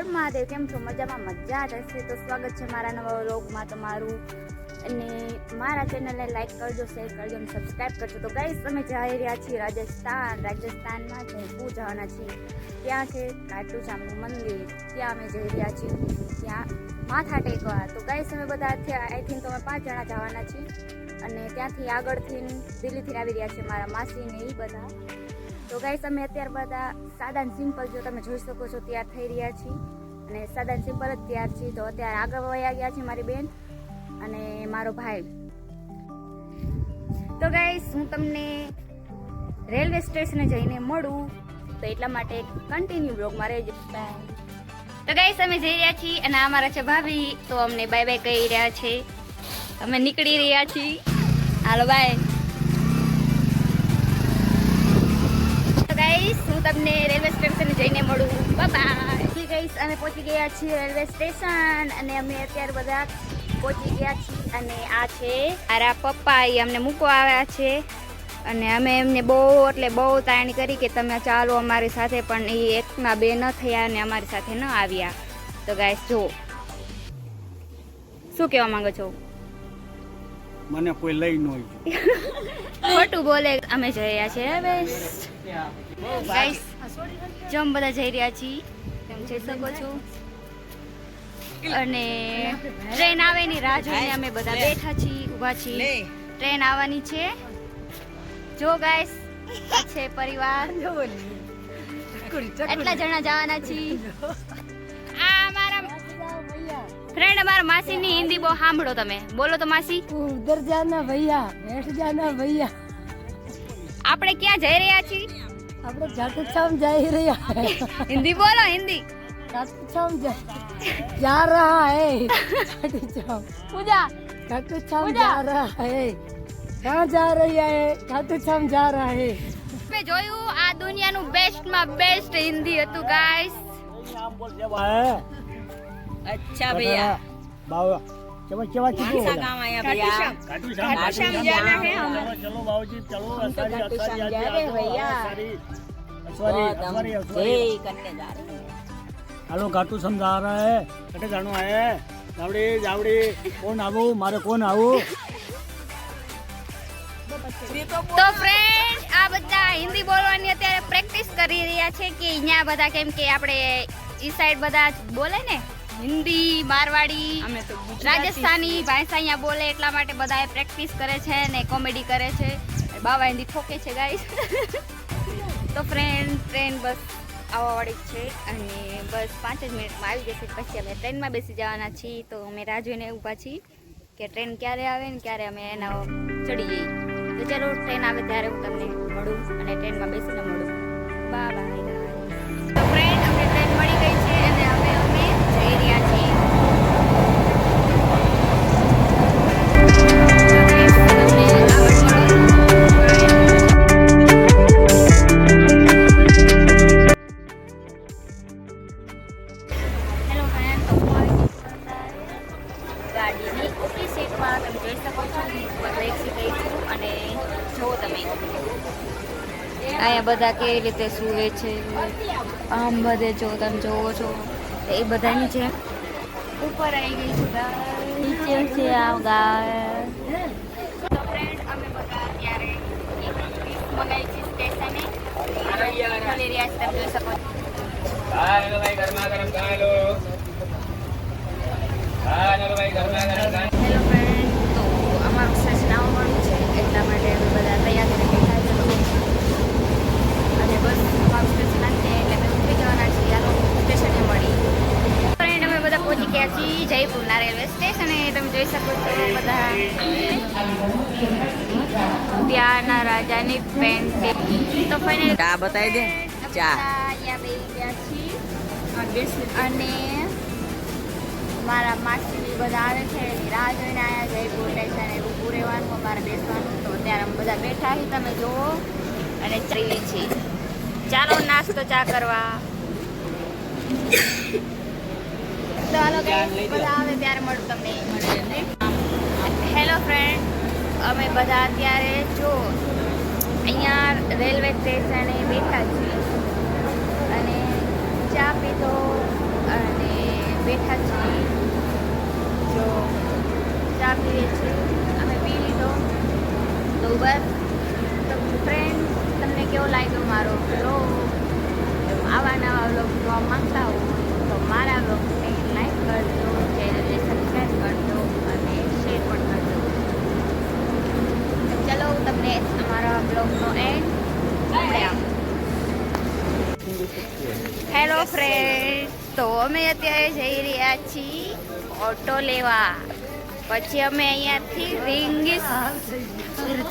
હર મહાદેવ. કેમ છો? મજામાં? મજા જ હશે. તો સ્વાગત છે મારા નવા વ્લોગમાં તમારું. અને મારા ચેનલને લાઈક કરજો, શેર કરજો અને સબસ્ક્રાઈબ કરજો. તો ગાઈસ અમે જઈ રહ્યા છીએ રાજસ્થાનમાં જયપુર જવાના છીએ. ત્યાં છે ખાટુ શ્યામનું મંદિર, ત્યાં અમે જઈ રહ્યા છીએ. ત્યાં માથા ટેકવા. તો ગાઈસ અમે બધા આઈ થિંક અમે 5 જણા જવાના છીએ. અને ત્યાંથી આગળથી દિલ્હીથી આવી રહ્યા છે મારા માસી ને એ બધા. તો ગાઈસ અમે અત્યારે બધા સાદા અને સિમ્પલ જો તમે જોઈ શકો છો તૈયાર થઈ રહ્યા છીએ. અને સાદા અને સિમ્પલ જ તૈયાર છીએ. તો અત્યારે આગળ વયા ગયા છે મારી બેન અને મારો ભાઈ. તો ગાઈસ હું તમને રેલવે સ્ટેશને જઈને મળું, તો એટલા માટે કન્ટિન્યુ બ્લોગમાં રહેજો. તો ગાઈસ અમે જઈ રહ્યા છીએ અને અમારા છે ભાભી, તો અમને બાય બાય કહી રહ્યા છે. અમે નીકળી રહ્યા છીએ. હાલો બાય. તો ગાઈસ હું તમને રેલવે સ્ટેશને જઈને મળું. બાય. ગાઈસ અમે પહોંચી ગયા છીએ રેલવે સ્ટેશન અને અમે અત્યારે બધા પહોંચી ગયા છીએ. અને આ છે મારા પપ્પા, એ અમને મૂકવા આવ્યા છે. અને અમે એમને બહુ તાણી કરી કે તમે ચાલો અમારી સાથે, પણ એ એકના બે ન થયા અને અમારી સાથે ન આવ્યા. તો ગાઈસ જો શું કહેવા માંગો છો? મને કોઈ લઈ ન હોય. ખોટું બોલે. અમે જઈ રહ્યા છીએ ગાઈસ, જમ બધા જઈ રહ્યા છીએ, તેમ જઈ શકો છો. અને ટ્રેન આવે ની રાહ જોઈને અમે બધા બેઠા છીએ, ઊભા છીએ. ટ્રેન આવવાની છે. જો ગાઈસ આ છે પરિવાર, એટલા જણા જવાના છીએ. આ અમારા ફ્રેન્ડ, અમારા માસી ની હિન્દી બહુ સાંભળો તમે. બોલો તો માસી. ઉધર જાના ભૈયા, બેઠ જાના ભૈયા. આપણે ક્યાં જઈ રહ્યા છીએ? આપણે ખાટુ શ્યામ જઈ રહ્યા. હિન્દી બોલો, હિન્દી. खाटू श्याम जा रहा है. खाटू श्याम પૂજા. खाटू श्याम जा रहा है. कहाँ जा रही है? खाटू श्याम जा रहा है. મેં જોયું આ દુનિયાનું બેસ્ટ માં બેસ્ટ હિન્દી હતું ગાઈસ. નામ બોલ જે ભાઈ. अच्छा भैया, બાવા કેવા કેવા कौन सा गाँव आया भैया? खाटू खाटू श्याम जाना है हमें। चलो बाबूजी चलो. खाटू श्याम जा रहे हैं भैया। बहुत हम जय करने जा रहे हैं। हेलो खाटू श्याम जा रहा है. कटे जानो है. जावड़ी जावड़ी कौन आवो? मारे कौन आवो? તો ફ્રેન્ડ, આ બધા હિન્દી બોલવાની અત્યારે પ્રેક્ટિસ કરી રહ્યા છે કે અહીંયા બધા, કેમ કે આપણે ઈ સાઈડ બધા બોલે ને હિન્દી, મારવાડી, રાજસ્થાની ભાષા અહીંયા બોલે, એટલા માટે બધા પ્રેક્ટિસ કરે છે ને કોમેડી કરે છે. બાવા હિન્દી ઠોકે છે ગાઈસ. તો ફ્રેન્ડ, ટ્રેન બસ આવવાવાળી જ છે અને બસ 5 જ મિનિટમાં આવી જશે. પછી અમે ટ્રેનમાં બેસી જવાના છીએ. તો અમે રાહ જોઈને ઊભા છીએ કે ટ્રેન ક્યારે આવે ને ક્યારે અમે એના ચડી જઈએ. તો ચાલો ટ્રેન આવે ત્યારે હું તમને મળું અને ટ્રેનમાં બેસીને મળું. Bye bye. તો ફ્રેન્ડ, અમને ટ્રેન મળી ગઈ છે અને અમે જઈ રહ્યા છીએ. ગાડીની ઉપરી સીટમાં તમે જોઈ શકો છો, એક સીટ રહી છું. અને જો તમે અહીંયા બધા કેવી રીતે સૂવે છે, આમ બધે જો તમે જોવો છો એ બધાની જેમ ઉપર આવી ગઈ છું. નીચે છે આ ગાય. તો ફ્રેન્ડ, અમે બધા અત્યારે એક ડીશ મંગાવી છે સ્ટેશને. ખોલી રહ્યા છે, તમે જોઈ શકો છો. હેલો ફ્રેન્ડ, તો અમારું સ્ટેશન આવવાનું છે, એટલા માટે અમે બધા તૈયાર થઈને બેઠા છીએ. અને બસ અમારું સ્ટેશન આવી જાય એટલે અમે ઉતરી જવાના છીએ. ચાલો સ્ટેશને મળી. ફ્રેન્ડ, અમે બધા પહોંચી ગયા છીએ જયપુરના રેલવે સ્ટેશને. તમે જોઈ શકો છો બધા ત્યાંના રાજાની પેન્ટ. તો ફાઇનલ ચા બતાવી દે. ચા અહીંયા બેસી ગયા છીએ અને મારા માસી બધા આવે છે, એની રાહ જોઈને આવ્યા. જયપુર સ્ટેશન એવું ઊભું રહેવાનું, અમારે બેસવાનું. તો અત્યારે અમે બધા બેઠા છીએ, તમે જુઓ, અને ચડી છીએ. ચાલો નાસ્તો ચા કરવા. તો હાલો બધા આવે ત્યારે મળું તમને. હેલો ફ્રેન્ડ, અમે બધા અત્યારે જો અહીંયા રેલવે સ્ટેશને બેઠા છીએ અને ચા પીધો અને બેઠા છીએ. જો ચા પીએ છીએ, અમે પી લીધો. તો બસ, તો ફ્રેન્ડ, તમને કેવો લાગ્યો મારો બ્લોગ? આવા નવા બ્લોગ જોવા માંગતા હો તો મારા બ્લોગને લાઈક કરજો, ચેનલને સબસ્ક્રાઈબ કરજો અને શેર પણ કરજો. ચલો તમને અમારા બ્લોગનો એન્ડ આપણે આપો. હેલો ફ્રેન્ડ, તો અમે અત્યારે જઈ રહ્યા છીએ ઓટો લેવા. પછી અમે અહીંયાથી રીંગીસ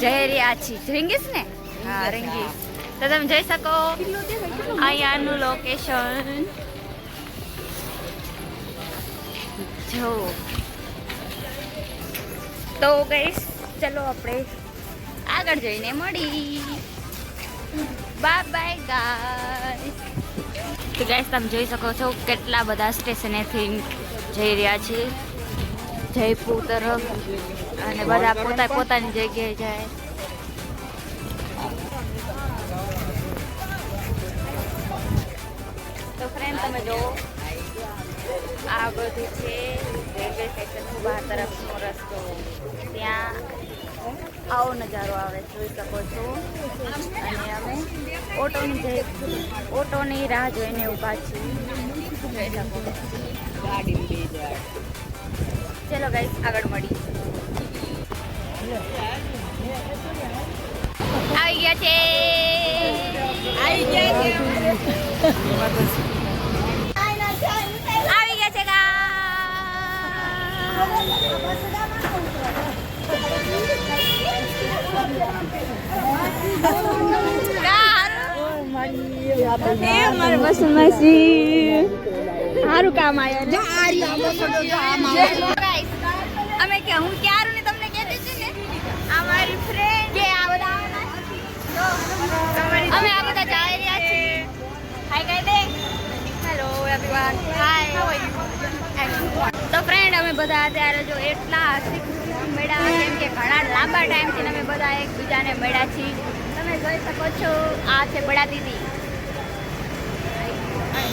જઈ રહ્યા છીએ. રીંગીસ ને? હા, રીંગીસ. તો તમે જઈ શકો અહીંયાનું લોકેશન જો. તો ગાઈસ, ચલો આપણે આગળ જઈને મળી. Bye bye guys. તો ગાઈસ, તમે જોઈ શકો છો કેટલા બધા સ્ટેશનેથી જઈ રહ્યા છીએ જયપુર તરફ, અને બધા પોતાની જગ્યાએ જાય. તો ફ્રેન્ડ, તમે જો આ બધું છે રેલવે સ્ટેશન બહાર તરફનો રસ્તો. ત્યાં આવો નજારો આવે, જોઈ શકો છો. અને અમે ઓટોની રાહ જોઈને ઊભા છીએ, જોઈ શકો. ચલો ગાઈસ, આગળ મળી. આવી ગયા છે. આવી ગયા છે સારું કામ આવ્યા. અમે કે હું ક્યારું ને તમને કહેતી હતી ને, આ મારી ફ્રેન્ડ કે આ બધા અમે આ બધા જઈ રહ્યા છીએ. હાય કહી દે. Hello everyone, hi. How are you? તો ફ્રેન્ડ, અમે બધા અત્યારે જો એટલા મળ્યા, કેમ કે ઘણા લાંબા ટાઈમથી અમે બધા એકબીજાને મળ્યા છીએ. તમે જોઈ શકો છો, આ છે બડા દીદી.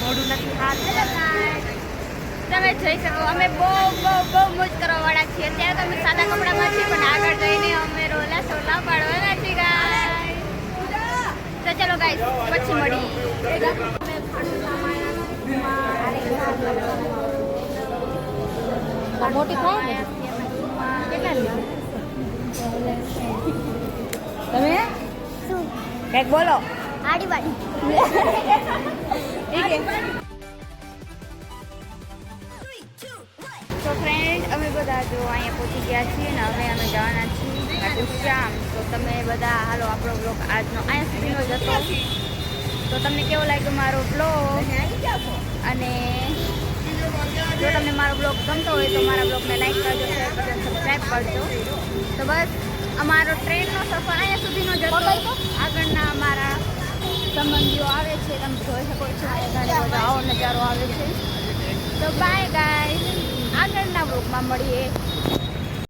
મોઢું નથી, હાથ તમે જોઈ શકો. અમે બહુ મોજ કરવા વાળા છીએ. અત્યારે તમે સાદા કપડામાં છીએ, પણ આગળ જઈને અમે રોલા સોલા પાડવાના છીએ ગાઈસ. તો ચલો ગાઈસ, પછી મળી. મોટી થાય કેટલા તમે શું કંઈક બોલો. આડી બાડી તો ફ્રેન્ડ, અમે બધા જો અહીંયા પહોંચી ગયા છીએ ને હવે અમે જવાના છીએ ખાટુશ્યામ. તો તમે બધા હાલો, આપણો બ્લોગ આજનો અહીંયા સુધીનો જ હતો. તો તમને કેવો લાગ્યો મારો બ્લોગ? અને જો તમને મારો બ્લોગ ગમતો હોય તો મારા બ્લોગને લાઈક કરજો, શેર કરજો, સબસ્ક્રાઈબ કરજો. તો બસ, અમારો ટ્રેનનો સફર અહીંયા સુધીનો જ હતો. આગળના અમારા સંબંધીઓ આવે છે, તમે જોઈ શકો છો. ઘણા બધા આવો નજારો આવે છે. તો બાય ગાઈસ, આગળના બ્લોગમાં મળીએ.